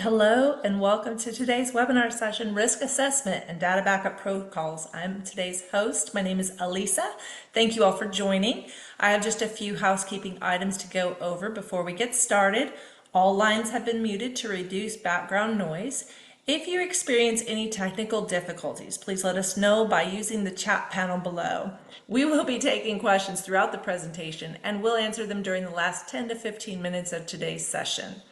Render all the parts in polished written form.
Hello and welcome to today's webinar session, Risk Assessment and Data Backup Protocols. I'm today's host. My name is Elisa. Thank you all for joining. I have just a few housekeeping items to go over before we get started. All lines have been muted to reduce background noise. If you experience any technical difficulties, please let us know by using the chat panel below. We will be taking questions throughout the presentation and we'll answer them during the last 10 to 15 minutes of today's session.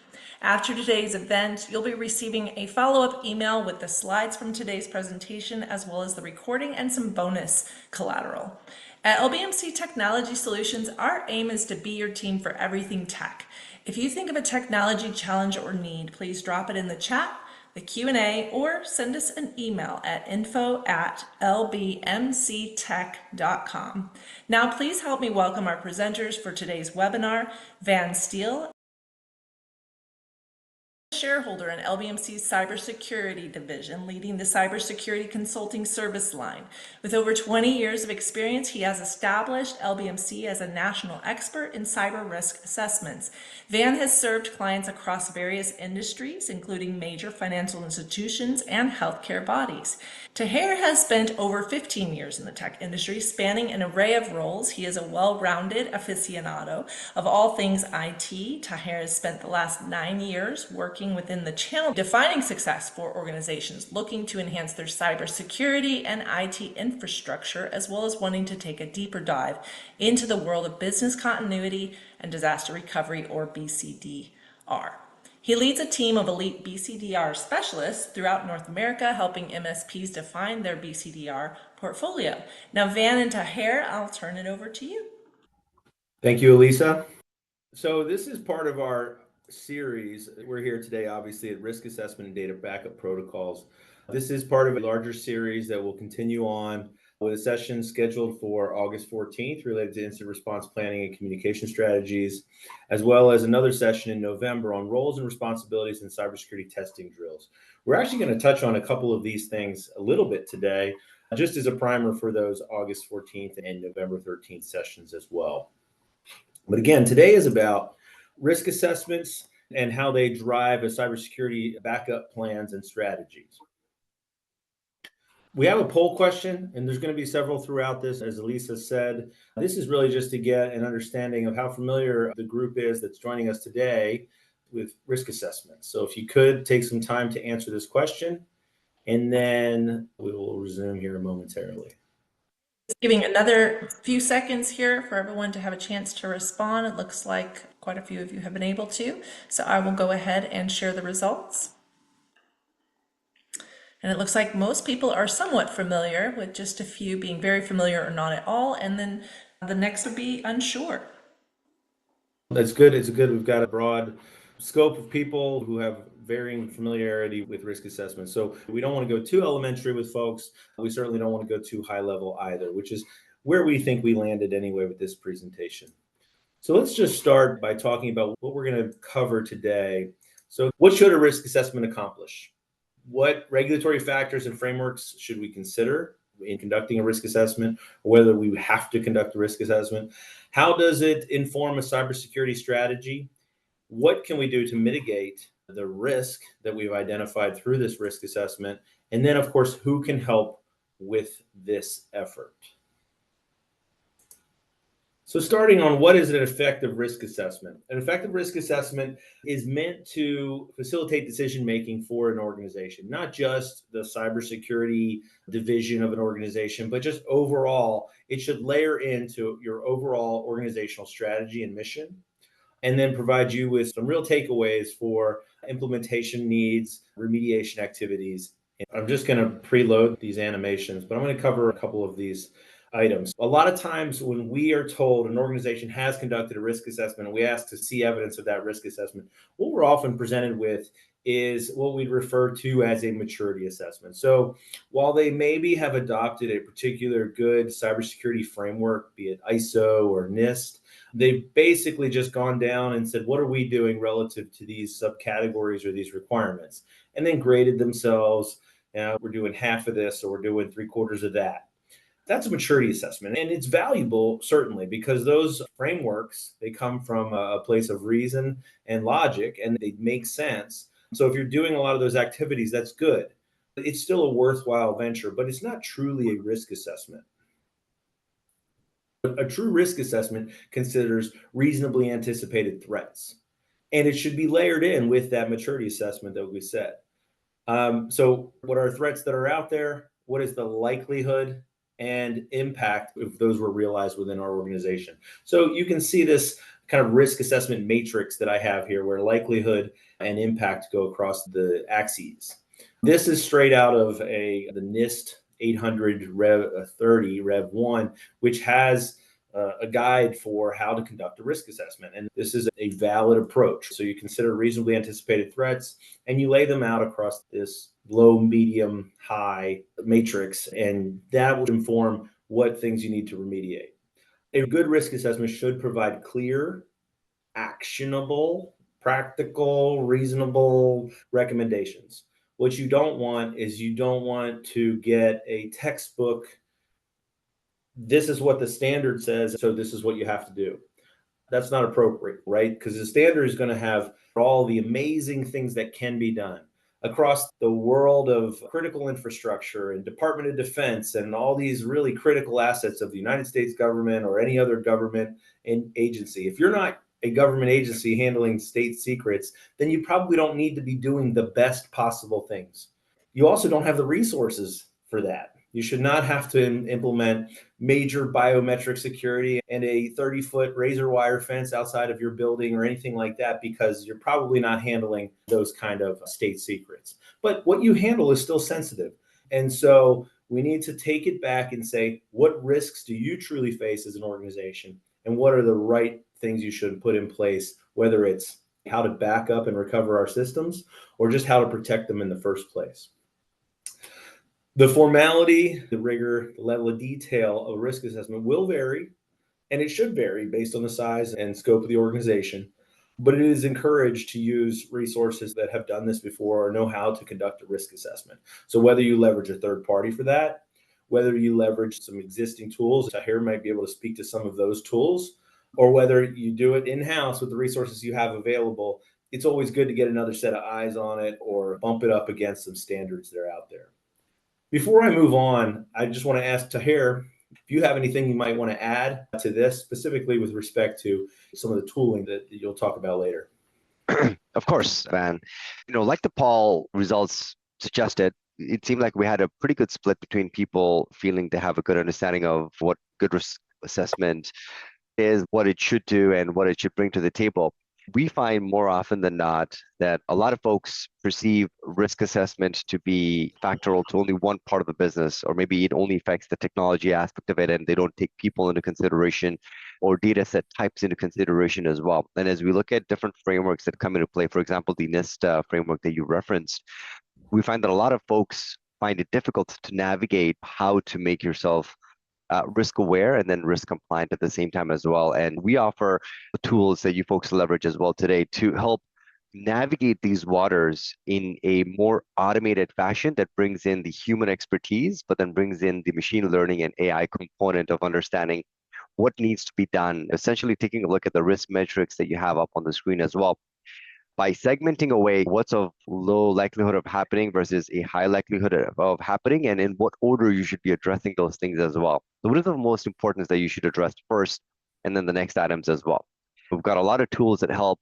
After today's event, you'll be receiving a follow-up email with the slides from today's presentation, as well as the recording and some bonus collateral. At LBMC Technology Solutions, our aim is to be your team for everything tech. If you think of a technology challenge or need, please drop it in the chat, the Q&A, or send us an email at info@lbmctech.com. Now, please help me welcome our presenters for today's webinar, Van Steele, Shareholder in LBMC's Cybersecurity division, leading the Cybersecurity Consulting service line. With over 20 years of experience, he has established LBMC as a national expert in cyber risk assessments. Van has served clients across various industries, including major financial institutions and healthcare bodies. Taher has spent over 15 years in the tech industry, spanning an array of roles. He is a well-rounded aficionado of all things IT. Taher has spent the last 9 years working within the channel, defining success for organizations looking to enhance their cybersecurity and IT infrastructure, as well as wanting to take a deeper dive into the world of business continuity and disaster recovery, or BCDR. He leads a team of elite BCDR specialists throughout North America, helping MSPs define their BCDR portfolio. Now, Van and Taher, I'll turn it over to you. Thank you, Elisa. So this is part of our series. We're here today, obviously, at Risk Assessment and Data Backup Protocols. This is part of a larger series that will continue on with a session scheduled for August 14th related to incident response planning and communication strategies, as well as another session in November on roles and responsibilities in cybersecurity testing drills. We're actually going to touch on a couple of these things a little bit today, just as a primer for those August 14th and November 13th sessions as well. But again, today is about risk assessments and how they drive a cybersecurity backup plans and strategies. We have a poll question, and there's going to be several throughout this, as Elisa said. This is really just to get an understanding of how familiar the group is that's joining us today with risk assessments. So if you could take some time to answer this question, and then we will resume here momentarily. Just giving another few seconds here for everyone to have a chance to respond. It looks like quite a few of you have been able to, so I will go ahead and share the results. And it looks like most people are somewhat familiar, with just a few being very familiar or not at all, and then the next would be unsure. That's good. It's good. We've got a broad scope of people who have varying familiarity with risk assessment. So we don't want to go too elementary with folks. We certainly don't want to go too high level either, which is where we think we landed anyway with this presentation. So let's just start by talking about what we're going to cover today. So what should a risk assessment accomplish? What regulatory factors and frameworks should we consider in conducting a risk assessment, or whether we have to conduct a risk assessment? How does it inform a cybersecurity strategy? What can we do to mitigate the risk that we've identified through this risk assessment? And then, of course, who can help with this effort? So starting on what is an effective risk assessment? An effective risk assessment is meant to facilitate decision-making for an organization, not just the cybersecurity division of an organization, but just overall. It should layer into your overall organizational strategy and mission, and then provide you with some real takeaways for implementation needs, remediation activities. I'm just going to preload these animations, but I'm going to cover a couple of these items. A lot of times when we are told an organization has conducted a risk assessment and we ask to see evidence of that risk assessment, what we're often presented with is what we refer to as a maturity assessment. So while they maybe have adopted a particular good cybersecurity framework, be it ISO or NIST, they've basically just gone down and said, what are we doing relative to these subcategories or these requirements? And then graded themselves. We're doing half of this, or we're doing 3/4 of that. That's a maturity assessment, and it's valuable, certainly, because those frameworks, they come from a place of reason and logic, and they make sense. So if you're doing a lot of those activities, that's good. It's still a worthwhile venture, but it's not truly a risk assessment. A true risk assessment considers reasonably anticipated threats, and it should be layered in with that maturity assessment that we said. So, what are threats that are out there? What is the likelihood and impact if those were realized within our organization? So, you can see this kind of risk assessment matrix that I have here, where likelihood and impact go across the axes. This is straight out of the NIST 800 Rev 30 Rev 1, which has a guide for how to conduct a risk assessment. And this is a valid approach. So you consider reasonably anticipated threats and you lay them out across this low, medium, high matrix, and that will inform what things you need to remediate. A good risk assessment should provide clear, actionable, practical, reasonable recommendations. What you don't want is you don't want to get a textbook, this is what the standard says, so this is what you have to do. That's not appropriate, right? Because the standard is going to have all the amazing things that can be done across the world of critical infrastructure and Department of Defense and all these really critical assets of the United States government or any other government agency. If you're not a government agency handling state secrets, then you probably don't need to be doing the best possible things. You also don't have the resources for that. You should not have to implement major biometric security and a 30-foot razor wire fence outside of your building or anything like that, because you're probably not handling those kind of state secrets. But what you handle is still sensitive. And so we need to take it back and say, what risks do you truly face as an organization? And what are the right things you should put in place, whether it's how to back up and recover our systems or just how to protect them in the first place. The formality, the rigor, the level of detail of a risk assessment will vary, and it should vary based on the size and scope of the organization. But it is encouraged to use resources that have done this before or know how to conduct a risk assessment. So whether you leverage a third party for that, whether you leverage some existing tools, Taher might be able to speak to some of those tools, or whether you do it in-house with the resources you have available, it's always good to get another set of eyes on it or bump it up against some standards that are out there. Before I move on, I just want to ask Taher if you have anything you might want to add to this, specifically with respect to some of the tooling that you'll talk about later. Of course, Van. Like the poll results suggested, it seemed like we had a pretty good split between people feeling to have a good understanding of what good risk assessment is, what it should do, and what it should bring to the table. We find more often than not that a lot of folks perceive risk assessment to be factoral to only one part of the business, or maybe it only affects the technology aspect of it and they don't take people into consideration or data set types into consideration as well. And as we look at different frameworks that come into play, for example, the NIST framework that you referenced, we find that a lot of folks find it difficult to navigate how to make yourself risk aware and then risk compliant at the same time as well. And we offer the tools that you folks leverage as well today to help navigate these waters in a more automated fashion that brings in the human expertise, but then brings in the machine learning and AI component of understanding what needs to be done, essentially taking a look at the risk metrics that you have up on the screen as well, by segmenting away what's of low likelihood of happening versus a high likelihood of happening, and in what order you should be addressing those things as well. So what are the most important that you should address first, and then the next items as well. We've got a lot of tools that help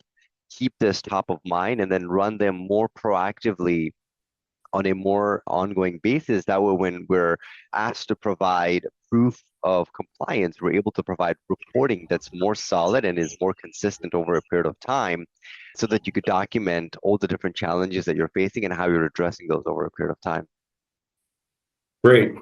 keep this top of mind and then run them more proactively on a more ongoing basis. That way, when we're asked to provide proof of compliance, we're able to provide reporting that's more solid and is more consistent over a period of time, so that you could document all the different challenges that you're facing and how you're addressing those over a period of time. Great.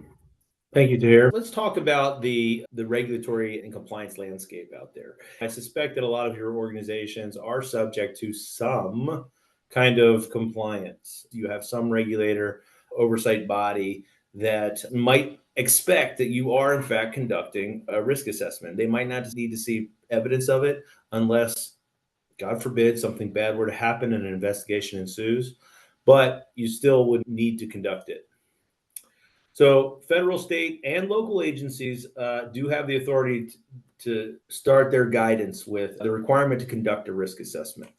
Thank you, Taher. Let's talk about the regulatory and compliance landscape out there. I suspect that a lot of your organizations are subject to some kind of compliance. You have some regulator oversight body that might expect that you are in fact conducting a risk assessment. They might not need to see evidence of it unless, God forbid, something bad were to happen and an investigation ensues, but you still would need to conduct it. So federal, state, and local agencies do have the authority to start their guidance with the requirement to conduct a risk assessment.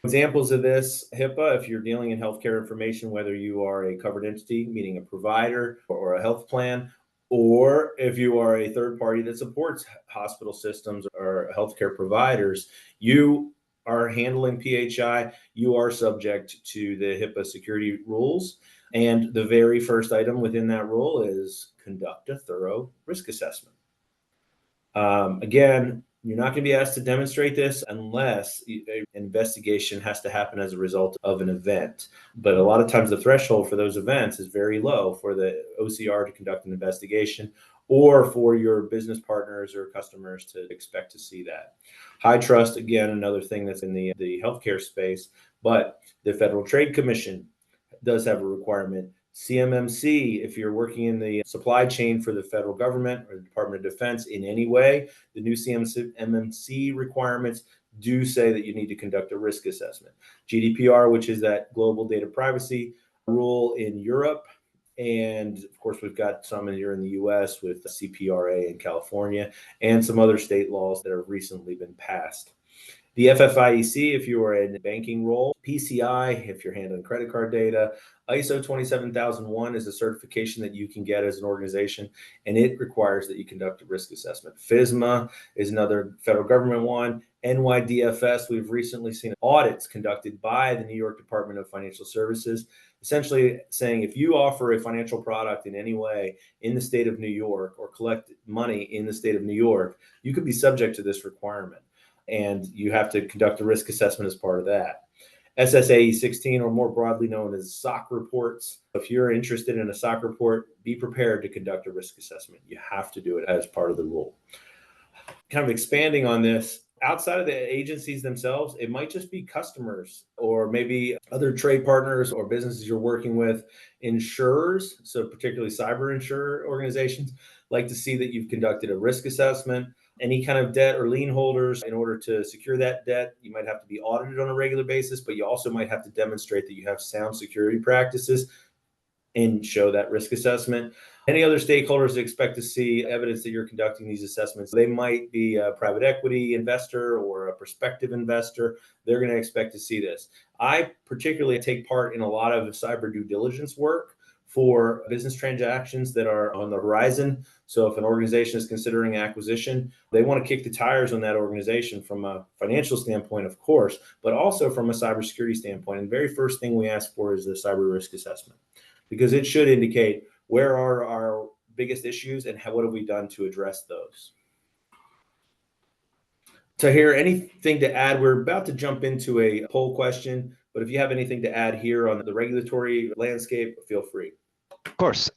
Examples of this: HIPAA, if you're dealing in healthcare information, whether you are a covered entity, meaning a provider or a health plan, or if you are a third party that supports hospital systems or healthcare providers, you are handling PHI, you are subject to the HIPAA security rules. And the very first item within that rule is conduct a thorough risk assessment. Again, you're not going to be asked to demonstrate this unless an investigation has to happen as a result of an event. But a lot of times the threshold for those events is very low for the OCR to conduct an investigation or for your business partners or customers to expect to see that. High trust, again, another thing that's in the healthcare space, but the Federal Trade Commission does have a requirement. CMMC, if you're working in the supply chain for the federal government or the Department of Defense in any way, the new CMMC requirements do say that you need to conduct a risk assessment. GDPR, which is that global data privacy rule in Europe. And of course, we've got some here in the US with CPRA in California and some other state laws that have recently been passed. The FFIEC, if you are in a banking role, PCI, if you're handling credit card data, ISO 27001 is a certification that you can get as an organization, and it requires that you conduct a risk assessment. FISMA is another federal government one. NYDFS, we've recently seen audits conducted by the New York Department of Financial Services, essentially saying if you offer a financial product in any way in the state of New York or collect money in the state of New York, you could be subject to this requirement. And you have to conduct a risk assessment as part of that. SSAE 16, or more broadly known as SOC reports. If you're interested in a SOC report, be prepared to conduct a risk assessment. You have to do it as part of the rule. Kind of expanding on this, outside of the agencies themselves, it might just be customers or maybe other trade partners or businesses you're working with, insurers, so particularly cyber insurer organizations, like to see that you've conducted a risk assessment. Any kind of debt or lien holders, in order to secure that debt, you might have to be audited on a regular basis, but you also might have to demonstrate that you have sound security practices and show that risk assessment. Any other stakeholders that expect to see evidence that you're conducting these assessments, they might be a private equity investor or a prospective investor. They're going to expect to see this. I particularly take part in a lot of cyber due diligence work for business transactions that are on the horizon. So if an organization is considering acquisition, they want to kick the tires on that organization from a financial standpoint, of course, but also from a cybersecurity standpoint. And the very first thing we ask for is the cyber risk assessment, because it should indicate where are our biggest issues and what have we done to address those. Taher, anything to add? We're about to jump into a poll question, but if you have anything to add here on the regulatory landscape, feel free. Of course,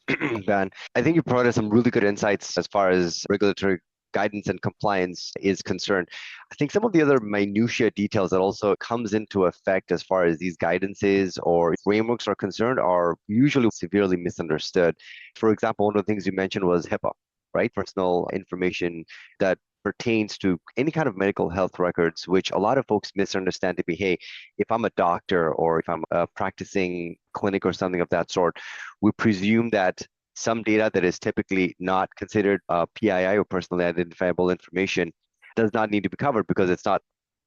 Van. I think you provided some really good insights as far as regulatory guidance and compliance is concerned. I think some of the other minutiae details that also comes into effect as far as these guidances or frameworks are concerned are usually severely misunderstood. For example, one of the things you mentioned was HIPAA, right? Personal information that pertains to any kind of medical health records, which a lot of folks misunderstand to be, hey, if I'm a doctor or if I'm a practicing clinic or something of that sort, we presume that some data that is typically not considered PII or personally identifiable information does not need to be covered because it's not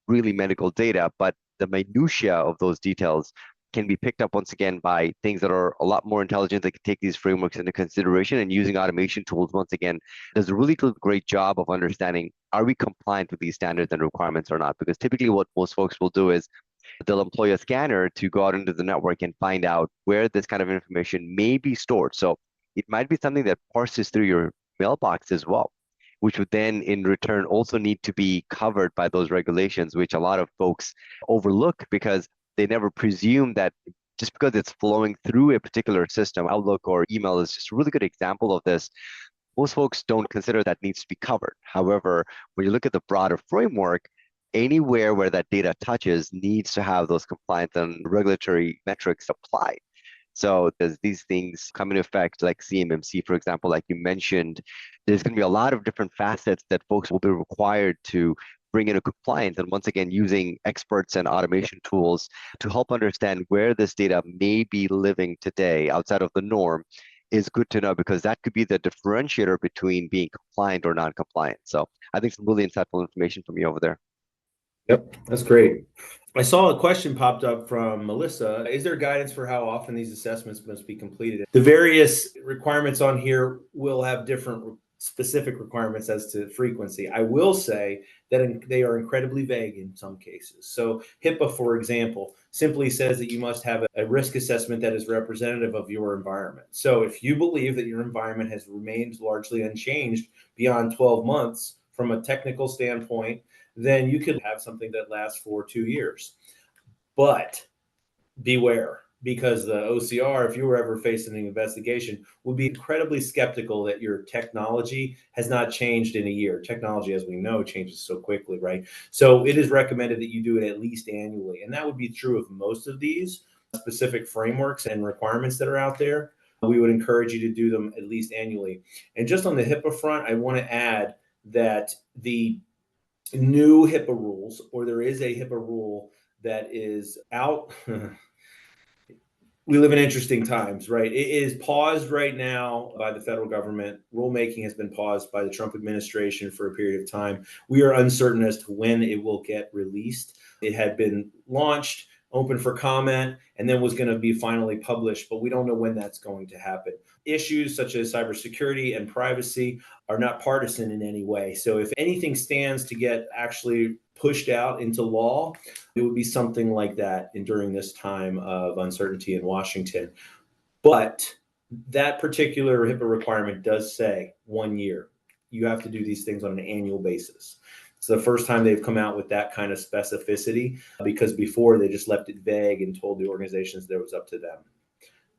really medical data, but the minutiae of those details can be picked up once again by things that are a lot more intelligent that can take these frameworks into consideration, and using automation tools once again does a really great job of understanding, are we compliant with these standards and requirements or not? Because typically what most folks will do is they'll employ a scanner to go out into the network and find out where this kind of information may be stored. So it might be something that parses through your mailbox as well, which would then in return also need to be covered by those regulations, which a lot of folks overlook because they never presume that just because it's flowing through a particular system, Outlook or email is just a really good example of this. Most folks don't consider that needs to be covered. However, when you look at the broader framework, anywhere where that data touches needs to have those compliance and regulatory metrics applied. So there's these things come into effect, like CMMC, for example, like you mentioned, there's going to be a lot of different facets that folks will be required to bring into compliance. And once again, using experts and automation tools to help understand where this data may be living today outside of the norm is good to know, because that could be the differentiator between being compliant or non-compliant. So I think some really insightful information from you over there. Yep, that's great. I saw a question popped up from Melissa. Is there guidance for how often these assessments must be completed? The various requirements on here will have different specific requirements as to frequency. I will say that they are incredibly vague in some cases. So HIPAA, for example, simply says that you must have a risk assessment that is representative of your environment. So if you believe that your environment has remained largely unchanged beyond 12 months from a technical standpoint, then you could have something that lasts for 2 years. But beware, because the OCR, if you were ever facing an investigation, would be incredibly skeptical that your technology has not changed in a year. Technology, as we know, changes so quickly, right? So it is recommended that you do it at least annually. And that would be true of most of these specific frameworks and requirements that are out there. We would encourage you to do them at least annually. And just on the HIPAA front, I want to add that the new HIPAA rules, or there is a HIPAA rule that is out. We live in interesting times, right? It is paused right now by the federal government. Rulemaking has been paused by the Trump administration for a period of time. We are uncertain as to when it will get released. It had been launched, open for comment, and then was going to be finally published, but we don't know when that's going to happen. Issues such as cybersecurity and privacy are not partisan in any way. So if anything stands to get actually pushed out into law, it would be something like that during this time of uncertainty in Washington. But that particular HIPAA requirement does say 1 year. You have to do these things on an annual basis. It's the first time they've come out with that kind of specificity, because before they just left it vague and told the organizations that it was up to them.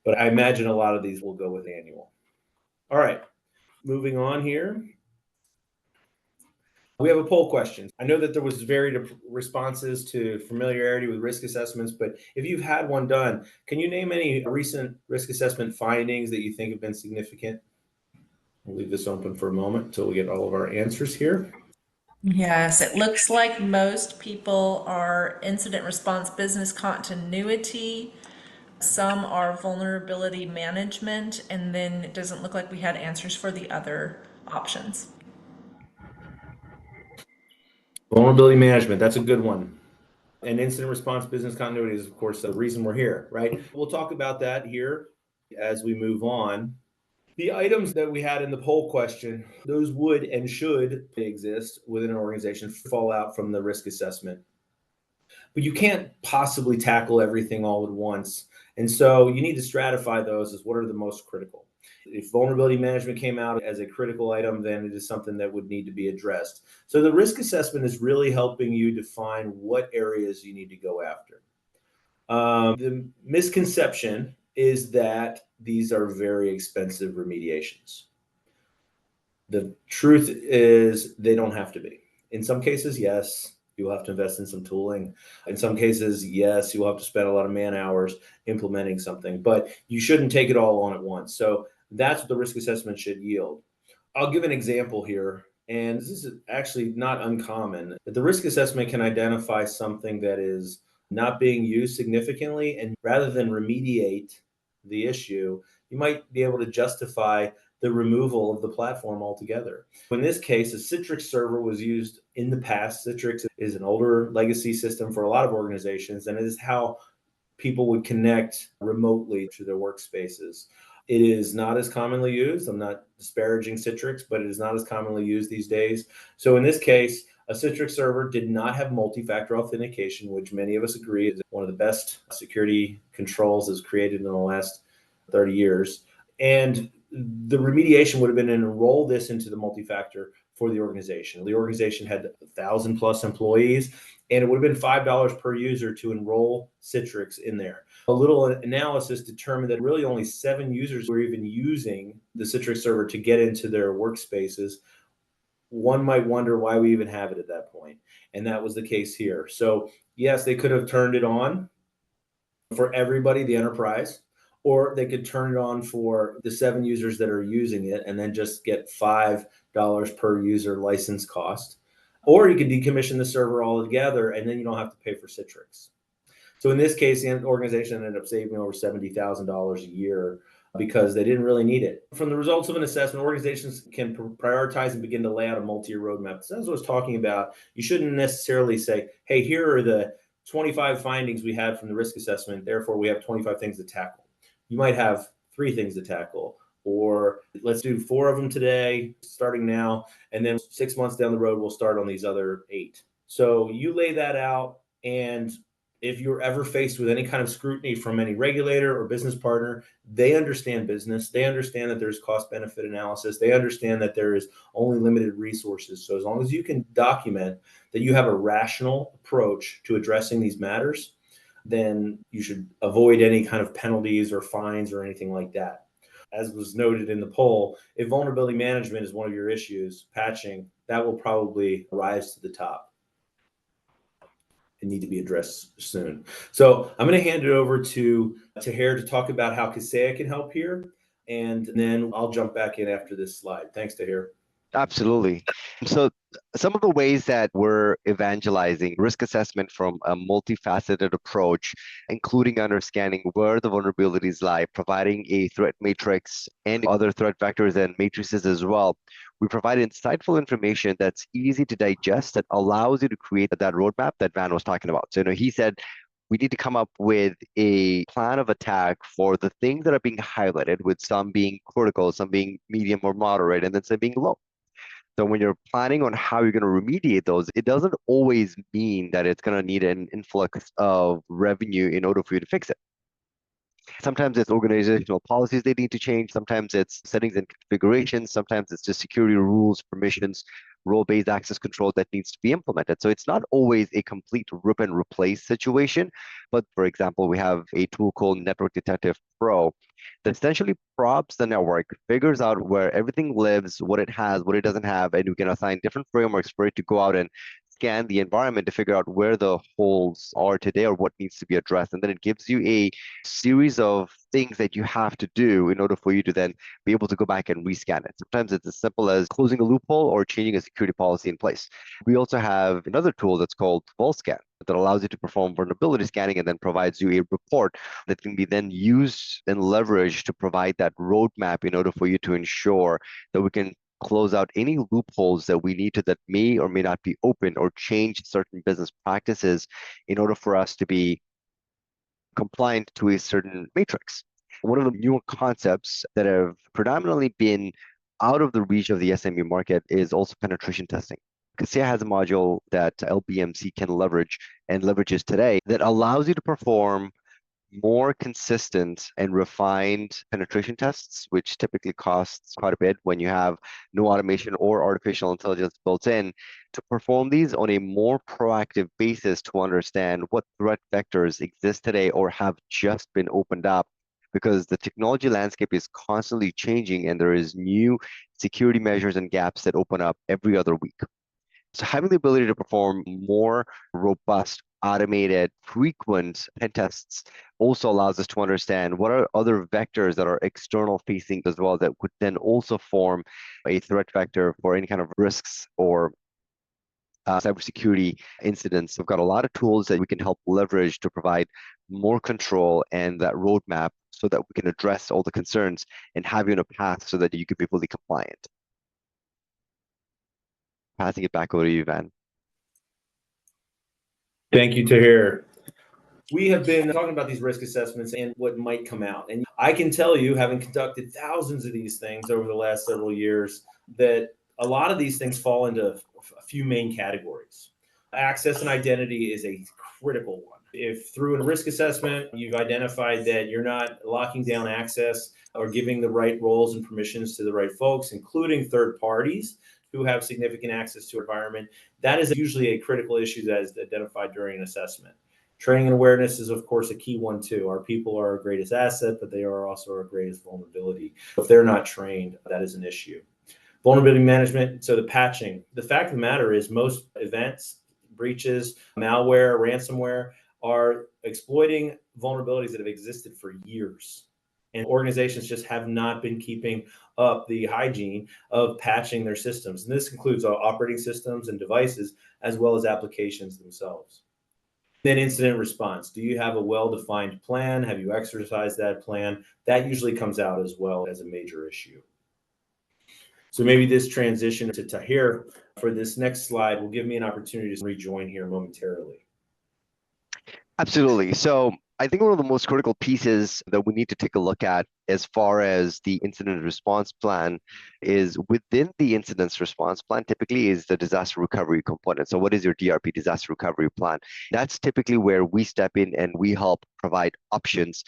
But I imagine a lot of these will go with annual. All right, moving on here. We have a poll question. I know that there was varied responses to familiarity with risk assessments, but if you've had one done, can you name any recent risk assessment findings that you think have been significant? We'll leave this open for a moment until we get all of our answers here. Yes, it looks like most people are incident response business continuity. Some are vulnerability management, and then it doesn't look like we had answers for the other options. Vulnerability management, that's a good one. And incident response business continuity is, of course, the reason we're here, right? We'll talk about that here as we move on. The items that we had in the poll question, those would and should exist within an organization, fall out from the risk assessment. But you can't possibly tackle everything all at once. And so you need to stratify those as what are the most critical. If vulnerability management came out as a critical item, then it is something that would need to be addressed. So the risk assessment is really helping you define what areas you need to go after. The misconception is that these are very expensive remediations. The truth is they don't have to be. In some cases, yes, you'll have to invest in some tooling. In some cases, yes, you'll have to spend a lot of man hours implementing something, but you shouldn't take it all on at once. So that's what the risk assessment should yield. I'll give an example here, and this is actually not uncommon. The risk assessment can identify something that is not being used significantly, and rather than remediate the issue, you might be able to justify the removal of the platform altogether. In this case, a Citrix server was used in the past. Citrix is an older legacy system for a lot of organizations, and it is how people would connect remotely to their workspaces. It is not as commonly used. I'm not disparaging Citrix, but it is not as commonly used these days. So in this case, a Citrix server did not have multi-factor authentication, which many of us agree is one of the best security controls that's created in the last 30 years. And the remediation would have been to enroll this into the multi-factor for the organization. The organization had 1,000 plus employees, and it would have been $5 per user to enroll Citrix in there. A little analysis determined that really only 7 users were even using the Citrix server to get into their workspaces. One might wonder why we even have it at that point. And that was the case here. So yes, they could have turned it on for everybody, the enterprise, or they could turn it on for the 7 users that are using it and then just get $5 per user license cost. Or you could decommission the server altogether and then you don't have to pay for Citrix. So in this case, the organization ended up saving over $70,000 a year because they didn't really need it. From the results of an assessment, organizations can prioritize and begin to lay out a multi-year roadmap. So as I was talking about, you shouldn't necessarily say, hey, here are the 25 findings we had from the risk assessment, therefore we have 25 things to tackle. You might have 3 things to tackle, or let's do 4 of them today, starting now, and then 6 months down the road, we'll start on these other 8. So you lay that out, and if you're ever faced with any kind of scrutiny from any regulator or business partner, they understand business. They understand that there's cost benefit analysis. They understand that there is only limited resources. So as long as you can document that you have a rational approach to addressing these matters, then you should avoid any kind of penalties or fines or anything like that. As was noted in the poll, if vulnerability management is one of your issues, patching, that will probably rise to the top and need to be addressed soon. So I'm going to hand it over to Taher to talk about how Kaseya can help here, and then I'll jump back in after this slide. Thanks, Taher. Absolutely. So some of the ways that we're evangelizing risk assessment from a multifaceted approach, including understanding where the vulnerabilities lie, providing a threat matrix and other threat vectors and matrices as well. We provide insightful information that's easy to digest that allows you to create that roadmap that Van was talking about. So, he said we need to come up with a plan of attack for the things that are being highlighted, with some being critical, some being medium or moderate, and then some being low. So when you're planning on how you're going to remediate those, it doesn't always mean that it's going to need an influx of revenue in order for you to fix it. Sometimes it's organizational policies they need to change. Sometimes it's settings and configurations. Sometimes it's just security rules, permissions, role-based access control that needs to be implemented. So it's not always a complete rip and replace situation. But for example, we have a tool called Network Detective Pro that essentially probes the network, figures out where everything lives, what it has, what it doesn't have, and we can assign different frameworks for it to go out and scan the environment to figure out where the holes are today or what needs to be addressed. And then it gives you a series of things that you have to do in order for you to then be able to go back and rescan it. Sometimes it's as simple as closing a loophole or changing a security policy in place. We also have another tool that's called VulScan that allows you to perform vulnerability scanning and then provides you a report that can be then used and leveraged to provide that roadmap in order for you to ensure that we can close out any loopholes that we need to that may or may not be open, or change certain business practices in order for us to be compliant to a certain matrix. One of the newer concepts that have predominantly been out of the reach of the SME market is also penetration testing. Kaseya has a module that LBMC can leverage and leverages today that allows you to perform more consistent and refined penetration tests, which typically costs quite a bit when you have no automation or artificial intelligence built in, to perform these on a more proactive basis to understand what threat vectors exist today or have just been opened up, because the technology landscape is constantly changing and there is new security measures and gaps that open up every other week. So having the ability to perform more robust, automated, frequent pen tests also allows us to understand what are other vectors that are external facing as well that could then also form a threat vector for any kind of risks or cybersecurity incidents. We've got a lot of tools that we can help leverage to provide more control and that roadmap so that we can address all the concerns and have you on a path so that you can be fully compliant. Passing it back over to you, Van. Thank you, Taher. We have been talking about these risk assessments and what might come out. And I can tell you, having conducted thousands of these things over the last several years, that a lot of these things fall into a few main categories. Access and identity is a critical one. If through a risk assessment, you've identified that you're not locking down access or giving the right roles and permissions to the right folks, including third parties who have significant access to environment, that is usually a critical issue that is identified during an assessment. Training and awareness is, of course, a key one too. Our people are our greatest asset, but they are also our greatest vulnerability. If they're not trained, that is an issue. Vulnerability management, so the patching. The fact of the matter is most events, breaches, malware, ransomware are exploiting vulnerabilities that have existed for years. And organizations just have not been keeping up the hygiene of patching their systems. And this includes operating systems and devices, as well as applications themselves. Then incident response. Do you have a well-defined plan? Have you exercised that plan? That usually comes out as well as a major issue. So maybe this transition to Taher for this next slide will give me an opportunity to rejoin here momentarily. Absolutely. So I think one of the most critical pieces that we need to take a look at as far as the incident response plan is within the incident response plan, typically is the disaster recovery component. So what is your DRP, disaster recovery plan? That's typically where we step in and we help provide options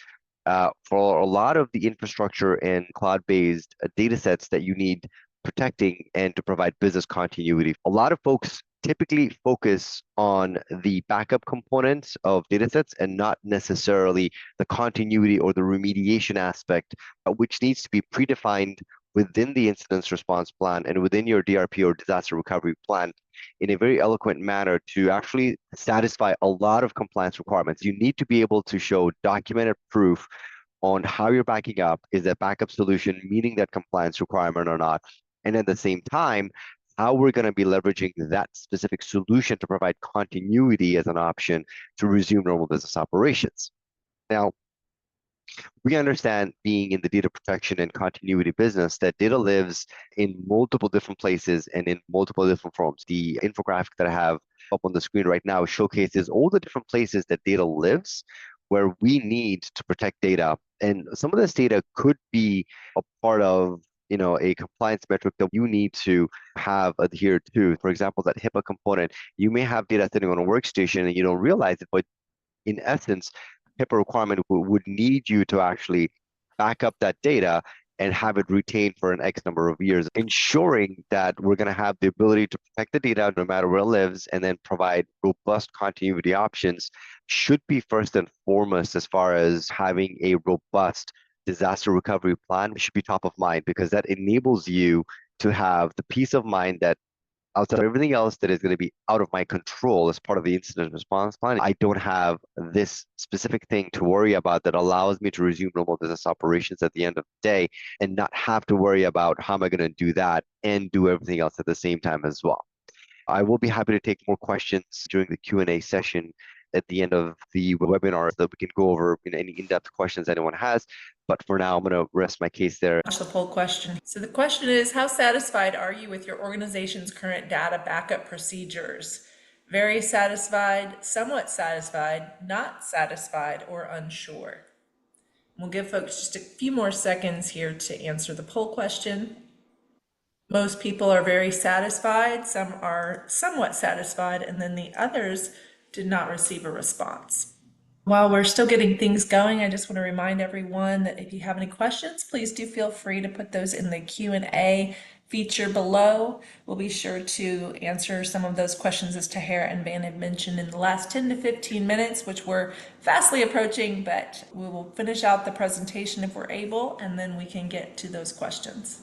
for a lot of the infrastructure and cloud-based data sets that you need protecting and to provide business continuity. A lot of folks typically focus on the backup components of datasets and not necessarily the continuity or the remediation aspect, which needs to be predefined within the incident response plan and within your DRP or disaster recovery plan in a very eloquent manner to actually satisfy a lot of compliance requirements. You need to be able to show documented proof on how you're backing up. Is that backup solution meeting that compliance requirement or not? And at the same time, how we're going to be leveraging that specific solution to provide continuity as an option to resume normal business operations. Now, we understand being in the data protection and continuity business that data lives in multiple different places and in multiple different forms. The infographic that I have up on the screen right now showcases all the different places that data lives where we need to protect data. And some of this data could be a part of a compliance metric that you need to have adhered to. For example, that HIPAA component, you may have data sitting on a workstation and you don't realize it, but in essence, HIPAA requirement would need you to actually back up that data and have it retained for an X number of years, ensuring that we're going to have the ability to protect the data no matter where it lives and then provide robust continuity options should be first and foremost as far as having a robust disaster recovery plan should be top of mind because that enables you to have the peace of mind that outside of everything else that is going to be out of my control as part of the incident response plan, I don't have this specific thing to worry about that allows me to resume normal business operations at the end of the day and not have to worry about how am I going to do that and do everything else at the same time as well. I will be happy to take more questions during the Q&A session at the end of the webinar so that we can go over any in-depth questions anyone has. But for now, I'm going to rest my case there. The poll question. So the question is, how satisfied are you with your organization's current data backup procedures? Very satisfied, somewhat satisfied, not satisfied, or unsure. We'll give folks just a few more seconds here to answer the poll question. Most people are very satisfied, some are somewhat satisfied, and then the others did not receive a response. While we're still getting things going, I just want to remind everyone that if you have any questions, please do feel free to put those in the Q&A feature below. We'll be sure to answer some of those questions as Taher and Van have mentioned in the last 10 to 15 minutes, which we're fastly approaching, but we will finish out the presentation if we're able, and then we can get to those questions.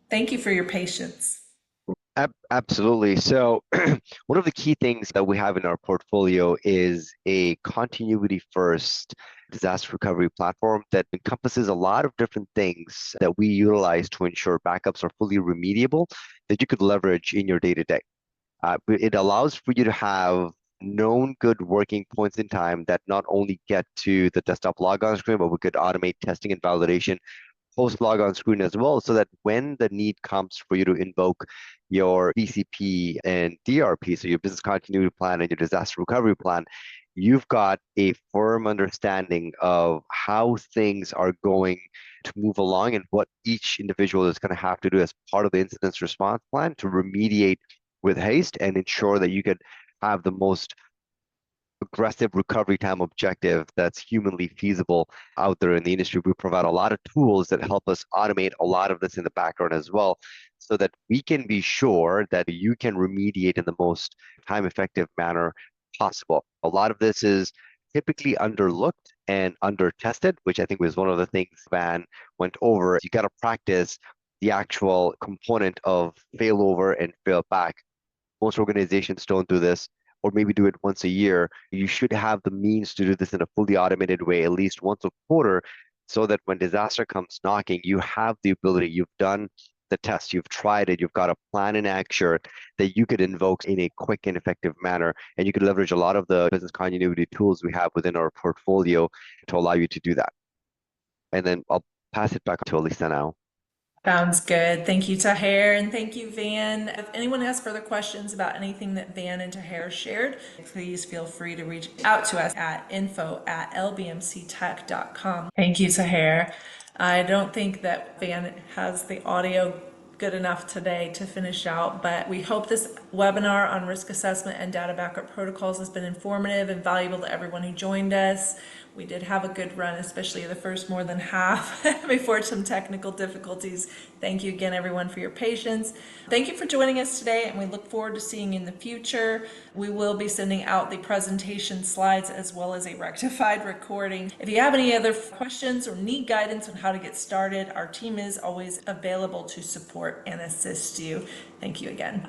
Thank you for your patience. Absolutely. So one of the key things that we have in our portfolio is a continuity first disaster recovery platform that encompasses a lot of different things that we utilize to ensure backups are fully remediable that you could leverage in your day-to-day. It allows for you to have known good working points in time that not only get to the desktop logon screen, but we could automate testing and validation post logon screen as well, so that when the need comes for you to invoke your BCP and DRP, so your business continuity plan and your disaster recovery plan, you've got a firm understanding of how things are going to move along and what each individual is going to have to do as part of the incident response plan to remediate with haste and ensure that you can have the most aggressive recovery time objective that's humanly feasible out there in the industry. We provide a lot of tools that help us automate a lot of this in the background as well, so that we can be sure that you can remediate in the most time effective manner possible. A lot of this is typically underlooked and under tested, which I think was one of the things Van went over. You got to practice the actual component of failover and fail back. Most organizations don't do this, or maybe do it once a year. You should have the means to do this in a fully automated way, at least once a quarter, so that when disaster comes knocking, you have the ability, you've done the test, you've tried it, you've got a plan in action that you could invoke in a quick and effective manner. And you could leverage a lot of the business continuity tools we have within our portfolio to allow you to do that. And then I'll pass it back to Elisa now. Sounds good. Thank you, Taher, and thank you, Van. If anyone has further questions about anything that Van and Taher shared, please feel free to reach out to us at info@lbmctech.com. Thank you, Taher. I don't think that Van has the audio good enough today to finish out, but we hope this webinar on risk assessment and data backup protocols has been informative and valuable to everyone who joined us. We did have a good run, especially the first more than half before some technical difficulties. Thank you again, everyone, for your patience. Thank you for joining us today, and we look forward to seeing you in the future. We will be sending out the presentation slides as well as a rectified recording. If you have any other questions or need guidance on how to get started, our team is always available to support and assist you. Thank you again.